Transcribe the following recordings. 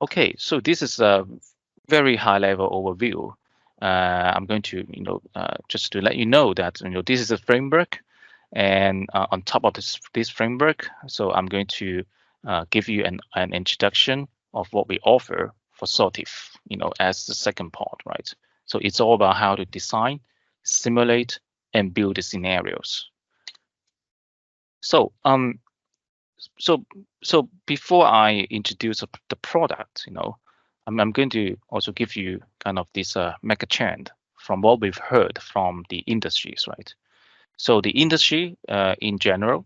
Okay, so this is a very high-level overview. I'm going to, just to let you know that this is a framework, and on top of this framework, so I'm going to give you an introduction of what we offer for Sortif, as the second part, right? So it's all about how to design, simulate, and build the scenarios. So so before I introduce the product, I'm going to also give you kind of this mega trend from what we've heard from the industries, right? So the industry in general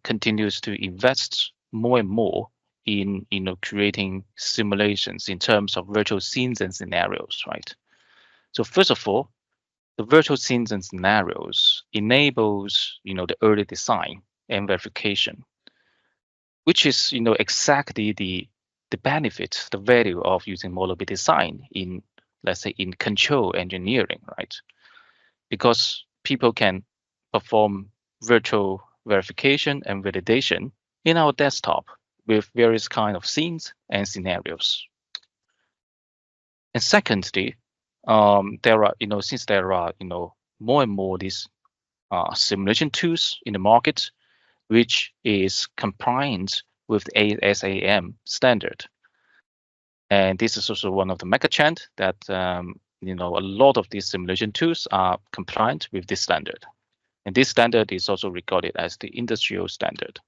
continues to invest more and more in creating simulations in terms of virtual scenes and scenarios, right? So first of all, the virtual scenes and scenarios enables the early design and verification, which is exactly the benefit, the value of using model-based design in, let's say, in control engineering, right? Because people can perform virtual verification and validation in our desktop with various kind of scenes and scenarios. And secondly, there are since there are more and more these simulation tools in the market, which is compliant with the ASAM standard. And this is also one of the mega trend that a lot of these simulation tools are compliant with this standard. And this standard is also regarded as the industrial standard.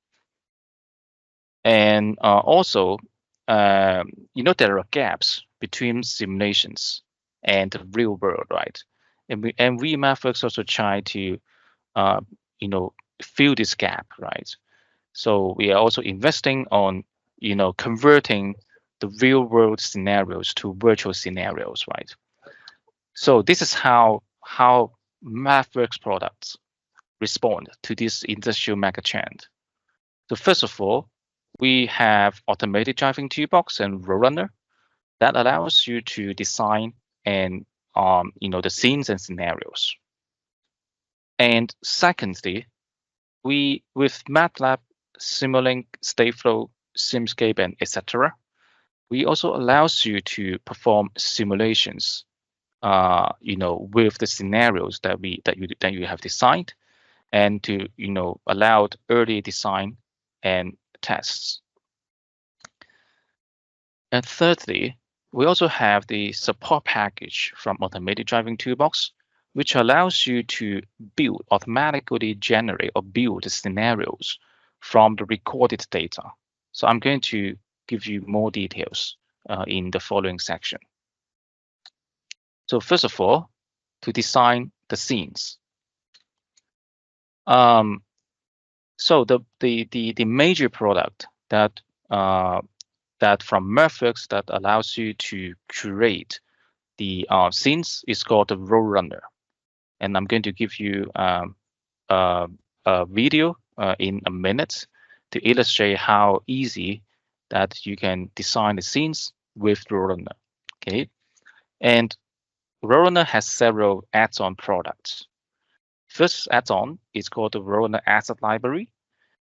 And also, there are gaps between simulations and the real world, right? And we MathWorks also try to fill this gap, right? So we are also investing on converting the real world scenarios to virtual scenarios, right? So this is how MathWorks products respond to this industrial mega trend. So first of all, we have automated driving toolbox and RoadRunner that allows you to design and the scenes and scenarios. And secondly, we with MATLAB, Simulink, Stateflow, Simscape, and etc. We also allows you to perform simulations, with the scenarios that you have designed, and to allow early design and tests. And thirdly, we also have the support package from Automated Driving Toolbox, which allows you to automatically generate or build the scenarios from the recorded data. So I'm going to give you more details in the following section. So first of all, to design the scenes. So the major product that from MathWorks that allows you to create the scenes is called the RoadRunner, and I'm going to give you a video in a minute to illustrate how easy that you can design the scenes with RoadRunner. Okay, and RoadRunner has several add-on products. First add-on is called the RoadRunner Asset Library,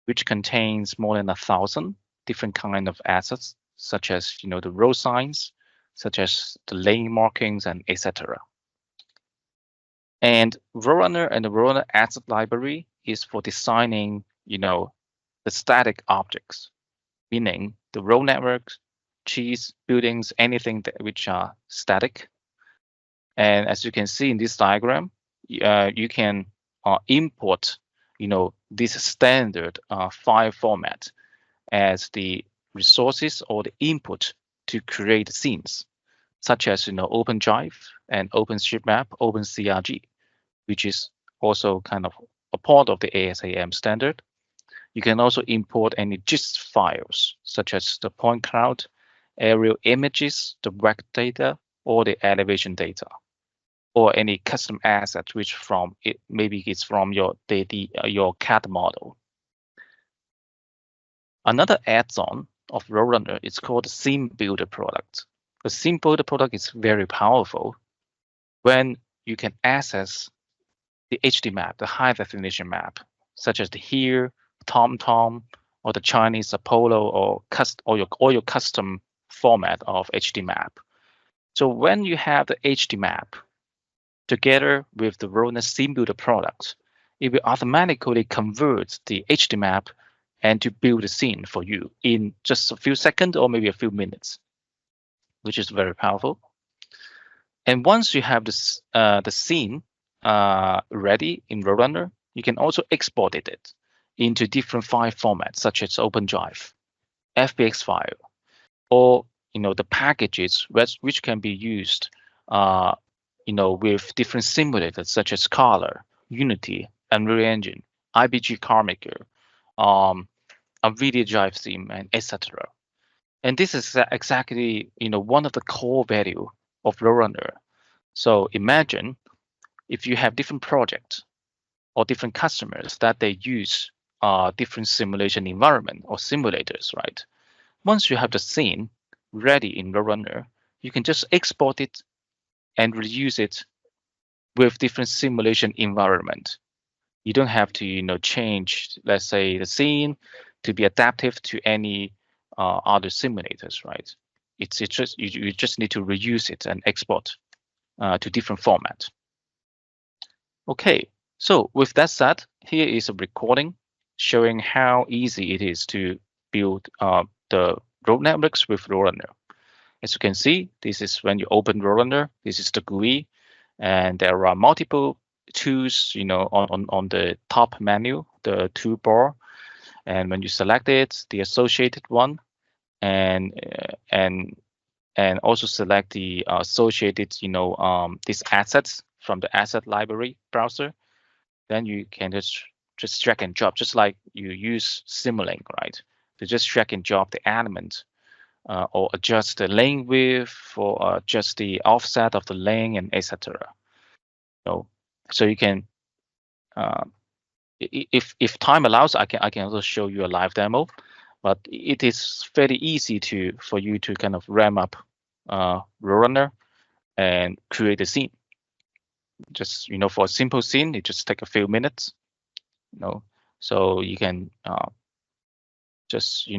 which contains more than 1,000 different kind of assets, such as the road signs, such as the lane markings, and etc. And RoadRunner and the RoadRunner Asset Library is for designing the static objects, meaning the road networks, trees, buildings, anything which are static. And as you can see in this diagram, you can import this standard file format as the resources or the input to create scenes, such as OpenDrive and OpenStreetMap, OpenCRG, which is also kind of a part of the ASAM standard. You can also import any GIST files, such as the point cloud, aerial images, the web data, or the elevation data, or any custom asset which maybe it's from your CAD model. Another add-on of RoadRunner is called the Scene Builder product. The Scene Builder product is very powerful when you can access the HD map, the high definition map, such as the HERE, TomTom, or the Chinese Apollo, or your custom format of HD map. So when you have the HD map together with the RoadRunner scene builder product, it will automatically convert the HD map and to build a scene for you in just a few seconds or maybe a few minutes, which is very powerful. And once you have this, the scene ready in RoadRunner, you can also export it into different file formats such as OpenDrive, FBX file, or the packages which can be used with different simulators such as Color, Unity, Unreal Engine, IBG CarMaker, a video drive theme, and etc. And this is exactly one of the core value of RoadRunner. So imagine if you have different projects or different customers that they use different simulation environment or simulators, right? Once you have the scene ready in RoadRunner, you can just export it and reuse it with different simulation environment. You don't have to change, let's say, the scene to be adaptive to any other simulators, right? It's just you just need to reuse it and export to different format. Okay, so with that said, here is a recording showing how easy it is to build the road networks with RoadRunner. As you can see, this is when you open RoadRunner. This is the GUI, and there are multiple tools, on the top menu, the toolbar. And when you select it, the associated one, and also select the associated, these assets from the asset library browser, then you can just drag and drop, just like you use Simulink, right? To just drag and drop the element or adjust the lane width, or adjust the offset of the lane, and etc. So you can, if time allows, I can also show you a live demo, but it is very easy for you to kind of ramp up RoadRunner and create a scene. Just for a simple scene, it just take a few minutes. So you can just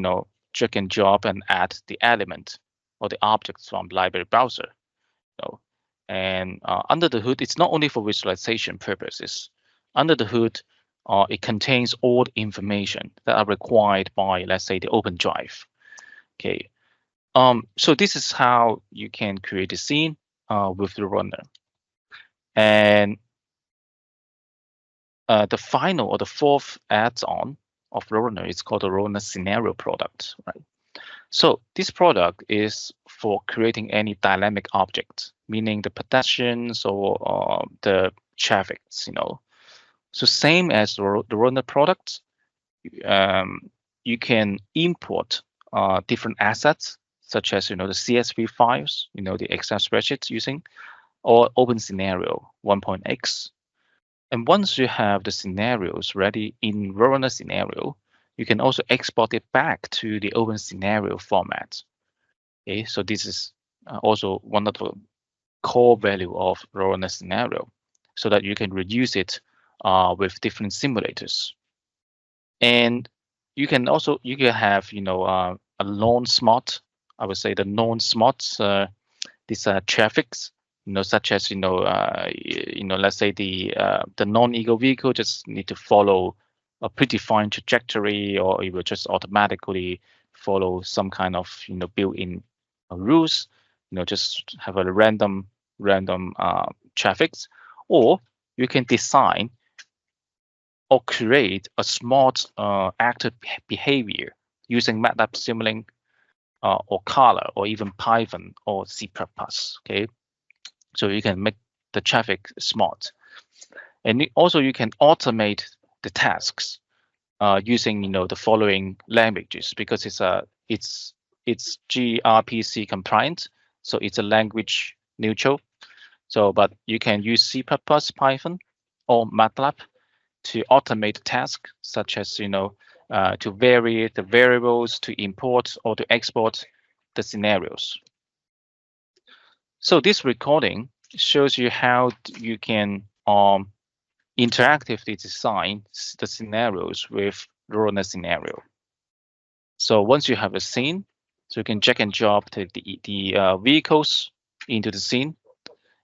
drag and drop and add the element or the objects from library browser. And under the hood, it's not only for visualization purposes. Under the hood, it contains all the information that are required by, let's say, the OpenDrive. Okay. So this is how you can create a scene with the RoadRunner. And the final or the fourth add-on of RoadRunner is called the RoadRunner Scenario product, right? So this product is for creating any dynamic object, meaning the pedestrians or the traffic, So same as the RoadRunner product, you can import different assets such as the CSV files, the Excel spreadsheets using, or Open Scenario 1.x. And once you have the scenarios ready in RoadRunner Scenario, you can also export it back to the Open Scenario format. Okay, so this is also one of the core value of RoadRunner Scenario, so that you can reuse it with different simulators. And you can have a non-smart, I would say the non-smart these traffics, such as let's say the non-ego vehicle just need to follow a predefined trajectory, or it will just automatically follow some kind of built-in rules, just have a random traffics. Or you can design or create a smart active behavior using MATLAB, Simulink, or Color, or even Python or C++. Okay, so you can make the traffic smart, and also you can automate the tasks using the following languages, because it's gRPC compliant, so it's a language neutral. So, but you can use C++, Python, or MATLAB to automate tasks such as to vary the variables, to import or to export the scenarios. So this recording shows you how you can interactively design the scenarios with RoadRunner Scenario. So once you have a scene, So you can drag and drop the vehicles into the scene,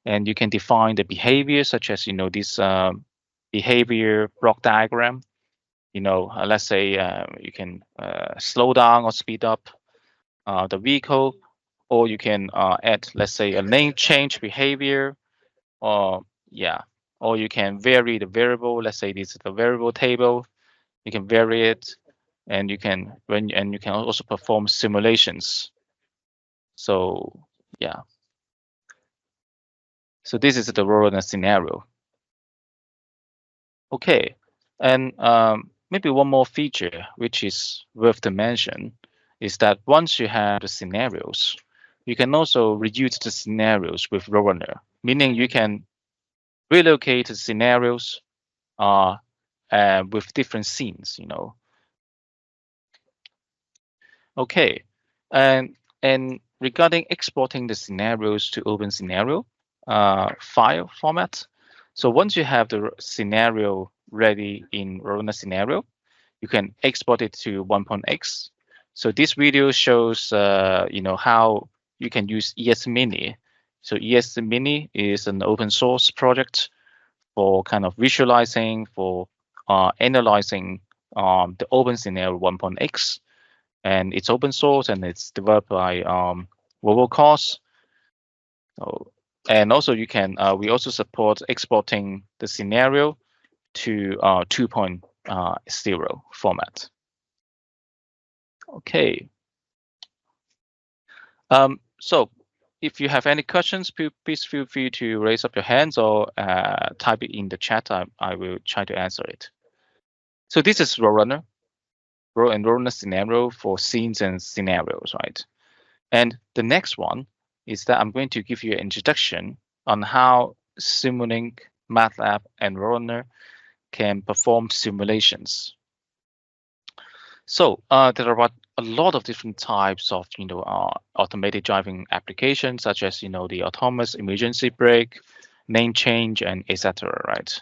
and you can define the behavior, such as this behavior block diagram. Let's say you can slow down or speed up the vehicle, or you can add, let's say, a lane change behavior, or or you can vary the variable. Let's say this is the variable table. You can vary it, and you can also perform simulations. So yeah. So this is the RoadRunner scenario. Okay, and maybe one more feature which is worth to mention is that once you have the scenarios, you can also reuse the scenarios with RoadRunner, meaning you can relocate the scenarios with different scenes. Okay, and regarding exporting the scenarios to open scenario file format. So once you have the scenario ready in RoadRunner scenario, you can export it to 1.x. So this video shows how you can use ES-Mini. So ES-Mini is an open source project for kind of visualizing, for analyzing the open scenario 1.x. And it's open source and it's developed by Robocause. So, and also you can we also support exporting the scenario to 2.0 format. Okay. So if you have any questions, please feel free to raise up your hands or type it in the chat. I will try to answer it. So this is RoadRunner scenario for scenes and scenarios, right? And the next one is that I'm going to give you an introduction on how Simulink, MATLAB, and RoadRunner can perform simulations. So there are a lot of different types of automated driving applications, such as the autonomous emergency brake, lane change, and etc. Right.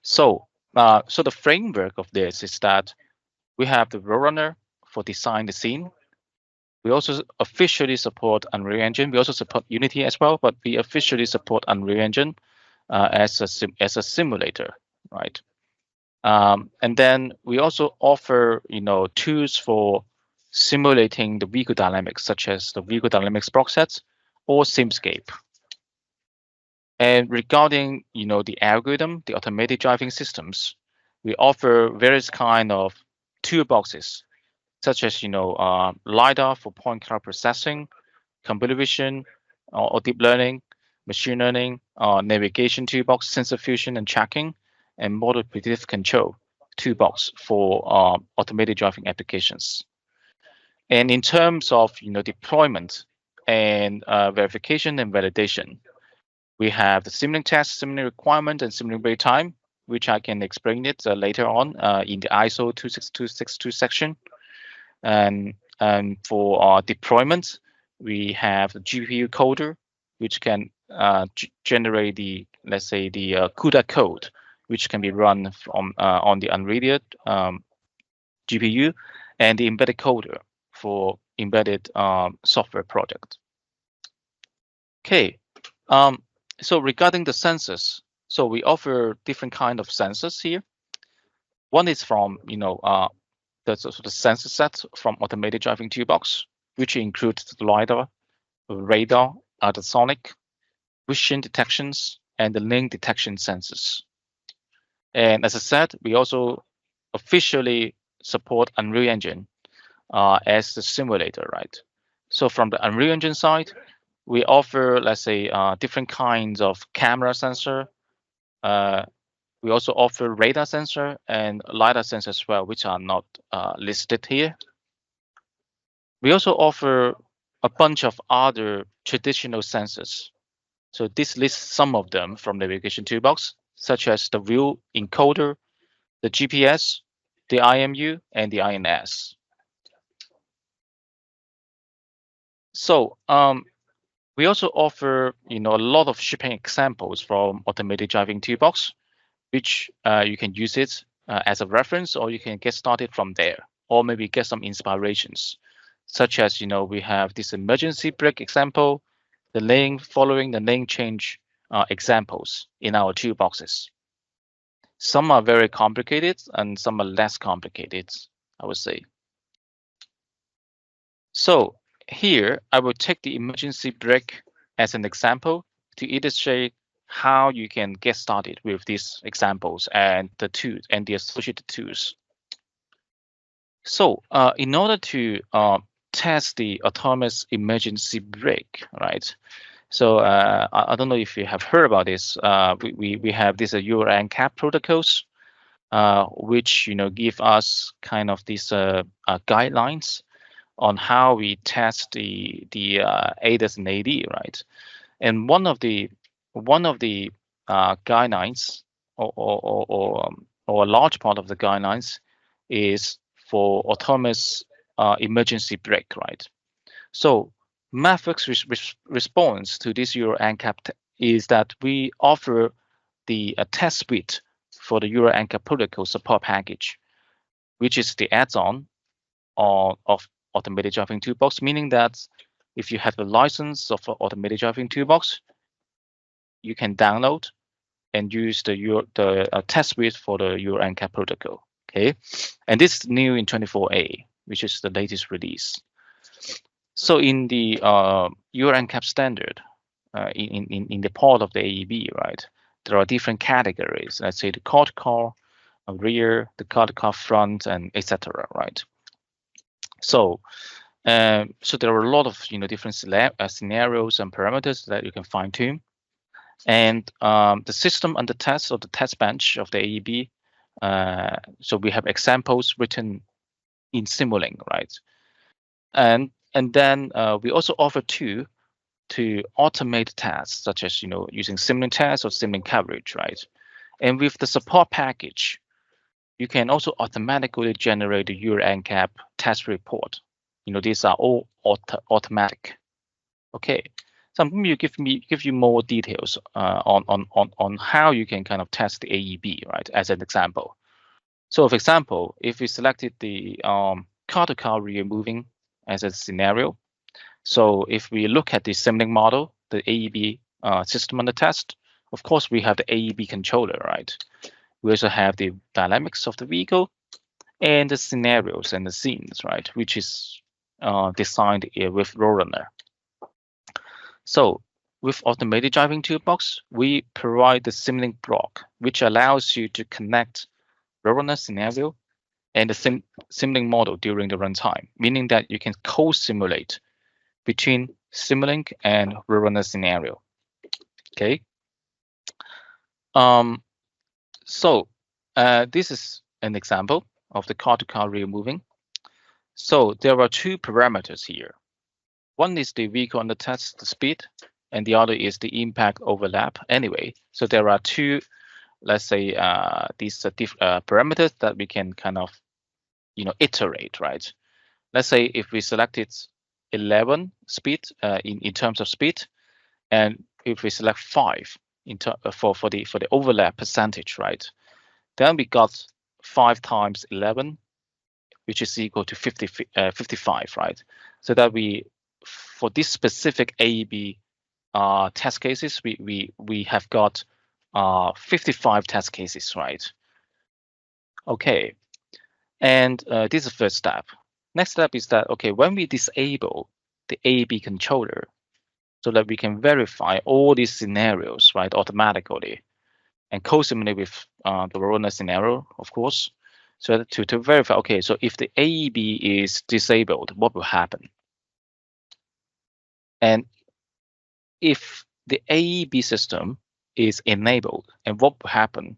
So so the framework of this is that we have the RoadRunner for design the scene. We also officially support Unreal Engine. We also support Unity as well, but we officially support Unreal Engine as a simulator, right? And then we also offer, tools for simulating the vehicle dynamics, such as the vehicle dynamics block sets or Simscape. And regarding, the algorithm, the automated driving systems, we offer various kind of toolboxes, such as, LiDAR for point cloud processing, computer vision, or deep learning, machine learning, navigation toolbox, sensor fusion and tracking, and model predictive control toolbox for automated driving applications. And in terms of deployment and verification and validation, we have the Simulink test, Simulink requirement, and Simulink wait time, which I can explain it later on in the ISO 26262 section. And for deployment, we have the GPU coder, which can generate the, let's say, the CUDA code, which can be run from on the Unreal GPU, and the embedded coder for embedded software project. Okay, so regarding the sensors, so we offer different kind of sensors here. One is from the sensor set from automated driving toolbox, which includes the LiDAR, radar, ultrasonic, vision detections, and the link detection sensors. And as I said, we also officially support Unreal Engine as the simulator, right? So from the Unreal Engine side, we offer, let's say, different kinds of camera sensor. We also offer radar sensor and LiDAR sensor as well, which are not listed here. We also offer a bunch of other traditional sensors. So this lists some of them from the navigation toolbox, such as the view encoder, the GPS, the IMU, and the INS. So we also offer a lot of shipping examples from automated driving toolbox, which you can use it as a reference, or you can get started from there, or maybe get some inspirations. such as, we have this emergency brake example, the lane following the lane change examples in our toolboxes. Some are very complicated and some are less complicated, I would say. So here, I will take the emergency brake as an example to illustrate how you can get started with these examples and the tools and the associated tools. So in order to test the autonomous emergency brake, right? So I don't know if you have heard about this. We have this Euro NCAP protocols, which give us kind of these guidelines on how we test the ADAS and AD, right? And one of the guidelines or a large part of the guidelines is for autonomous emergency brake, right? So MATLAB's response to this Euro NCAP is that we offer the test suite for the Euro NCAP protocol support package, which is the add-on of automated driving toolbox, meaning that if you have the license of automated driving toolbox, you can download and use the test suite for the Euro NCAP protocol. Okay, and this is new in 24A, which is the latest release. So in the Euro NCAP standard, in the part of the AEB, right, there are different categories. Let's say the car-to-car, rear, the car-to-car front, and etc. Right. So, so there are a lot of different scenarios and parameters that you can fine tune, and the system under test or the test bench of the AEB. So we have examples written in Simulink, right? And then we also offer to automate tasks such as using Simulink tests or Simulink coverage, right? And with the support package, you can also automatically generate the Euro NCAP test report. These are all automatic. Okay, so I'm going to give you more details on how you can kind of test the AEB, right? As an example. So, for example, if we selected the car-to-car rear moving as a scenario, so if we look at the Simulink model, the AEB system under test, of course we have the AEB controller, right? We also have the dynamics of the vehicle and the scenarios and the scenes, right? Which is designed with RoadRunner. So with automated driving toolbox, we provide the Simulink block, which allows you to connect RoadRunner scenario and the Simulink model during the runtime, meaning that you can co-simulate between Simulink and RoadRunner scenario. Okay. So this is an example of the car-to-car rear moving. So there are two parameters here. One is the vehicle under test speed, and the other is the impact overlap. Anyway, so there are two, let's say, these parameters that we can kind of, iterate, right? Let's say if we selected 11 speed in terms of speed, and if we select 5 for the overlap percentage, right? Then we got 5 times 11, which is equal to 55, right? So that for this specific AEB test cases, we have got 55 test cases, right? Okay, and this is the first step. Next step is that, okay, when we disable the AEB controller, so that we can verify all these scenarios, right, automatically, and co-simulate with the RoadRunner scenario, of course, so that to verify, okay, so if the AEB is disabled, what will happen? And if the AEB system is enabled, and what will happen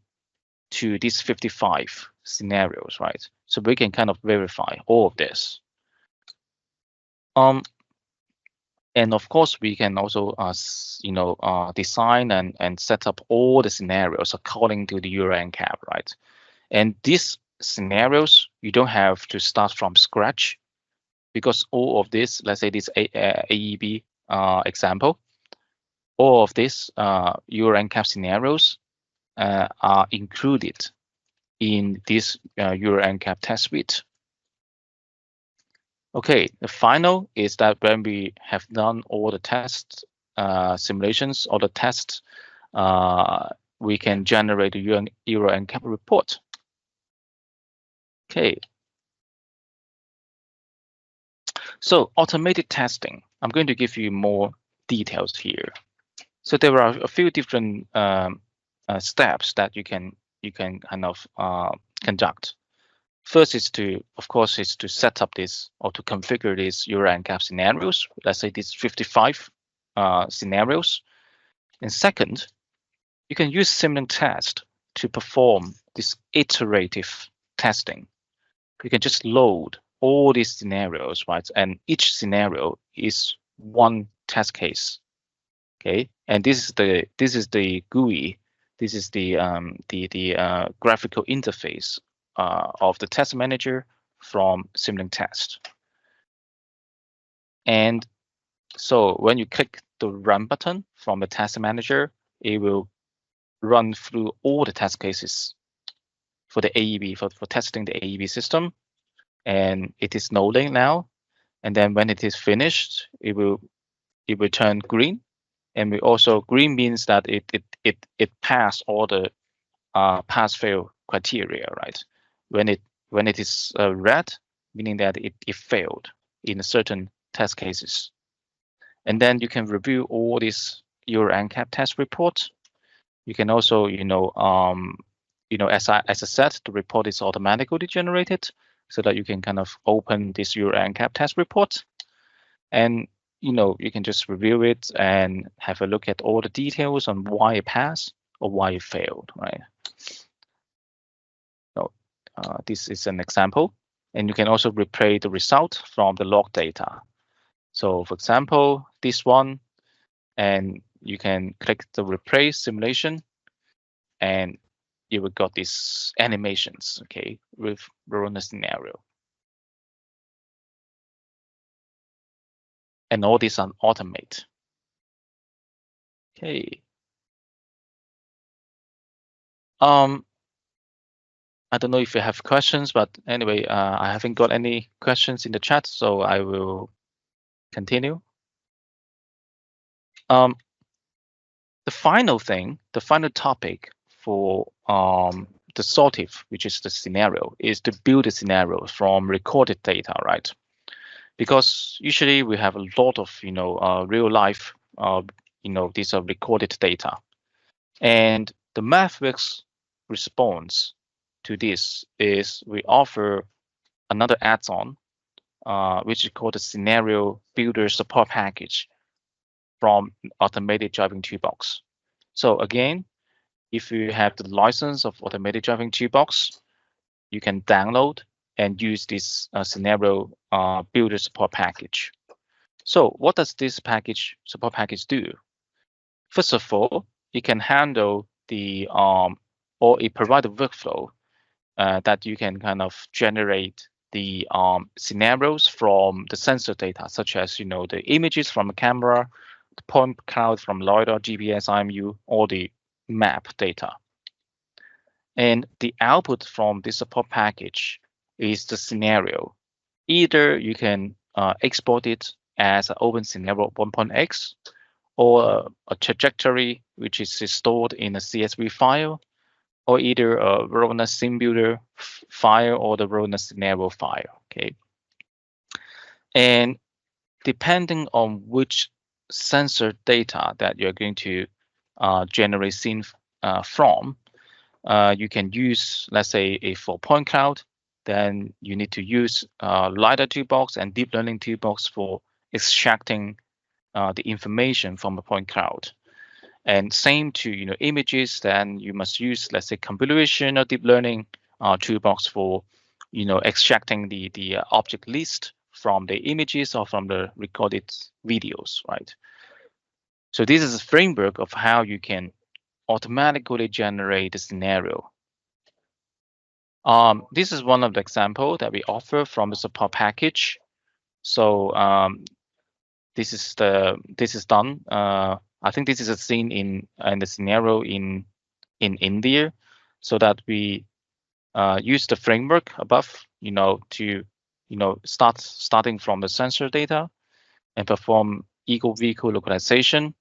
to these 55 scenarios, right? So we can kind of verify all of this. And of course, we can also, design and set up all the scenarios according to the Euro NCAP, right? And these scenarios, you don't have to start from scratch, because all of this, let's say this AEB example, all of these Euro NCAP scenarios are included in this Euro NCAP test suite. Okay, the final is that when we have done all the test simulations, all the tests, we can generate a Euro NCAP report. Okay. So automated testing, I'm going to give you more details here. So there are a few different steps that you can kind of conduct. First is to, of course, is to set up this or to configure these Euro NCAP scenarios. Let's say these 55 scenarios. And second, you can use Simulink test to perform this iterative testing. You can just load all these scenarios, right? And each scenario is one test case. Okay, and this is the GUI. This is the graphical interface of the test manager from Simulink test. And so when you click the run button from the test manager, it will run through all the test cases for the AEB, for testing the AEB system. And it is loading now. And then when it is finished, it will turn green. And we also, green means that it passed all the pass-fail criteria, right? When it is red, meaning that it failed in certain test cases. And then you can review all these Euro NCAP test reports. You can also, as I said, the report is automatically generated, so that you can kind of open this Euro NCAP test report, and you can just review it and have a look at all the details on why it passed or why it failed, right? So this is an example, and you can also replay the result from the log data. So for example, this one, and you can click the replay simulation, and you will got these animations, okay, with RoadRunner scenario. And all these are automate. Okay. I don't know if you have questions, but anyway, I haven't got any questions in the chat, so I will continue. The final topic for the sortive, which is the scenario, is to build a scenario from recorded data, right? Because usually we have a lot of real life these are recorded data, and the MathWorks response to this is we offer another add-on which is called the Scenario Builder Support Package from Automated Driving Toolbox. So again, if you have the license of Automated Driving Toolbox, you can download and use this Scenario Builder Support Package. So what does this support package do? First of all, it can handle the or it provides a workflow that you can kind of generate the scenarios from the sensor data, such as the images from a camera, the point cloud from LiDAR, GPS, IMU, or the map data. And the output from this support package is the scenario. Either you can export it as an open scenario 1.x, or a trajectory which is stored in a CSV file, or either a RoadRunner sim builder file or the RoadRunner scenario file. Okay, and depending on which sensor data that you're going to generate scene from, you can use, let's say, a 4-point cloud. Then you need to use LiDAR toolbox and deep learning toolbox for extracting the information from a point cloud. And same to images, then you must use, let's say, computer vision or deep learning toolbox for extracting the object list from the images or from the recorded videos, right? So this is a framework of how you can automatically generate the scenario. This is one of the examples that we offer from the support package. So this is done. I think this is a scene in the scenario in India, so that we use the framework above, to starting from the sensor data and perform ego vehicle localization,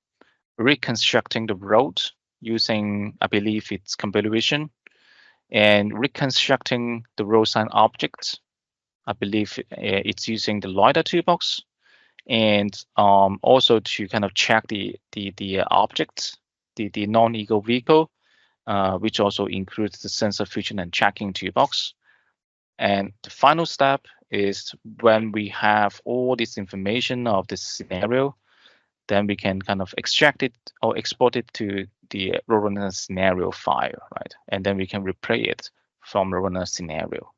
reconstructing the road using, I believe it's computer vision, and reconstructing the road sign objects. I believe it's using the LiDAR toolbox, and also to kind of check the objects, the non-ego vehicle, which also includes the sensor fusion and tracking toolbox. And the final step is when we have all this information of this scenario, then we can kind of extract it or export it to the RoadRunner scenario file, right? And then we can replay it from RoadRunner scenario.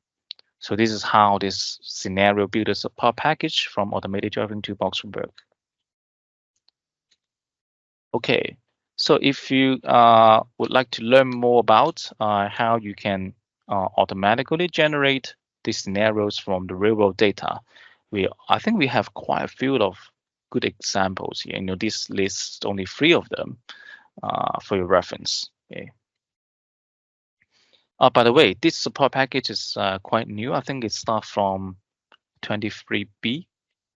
So this is how this scenario builder support package from Automated Driving Toolbox will work. Okay, so if you would like to learn more about how you can automatically generate the scenarios from the real world data, I think we have quite a few of good examples here. This lists only 3 of them for your reference. Okay. By the way, this support package is quite new. I think it starts from 23B.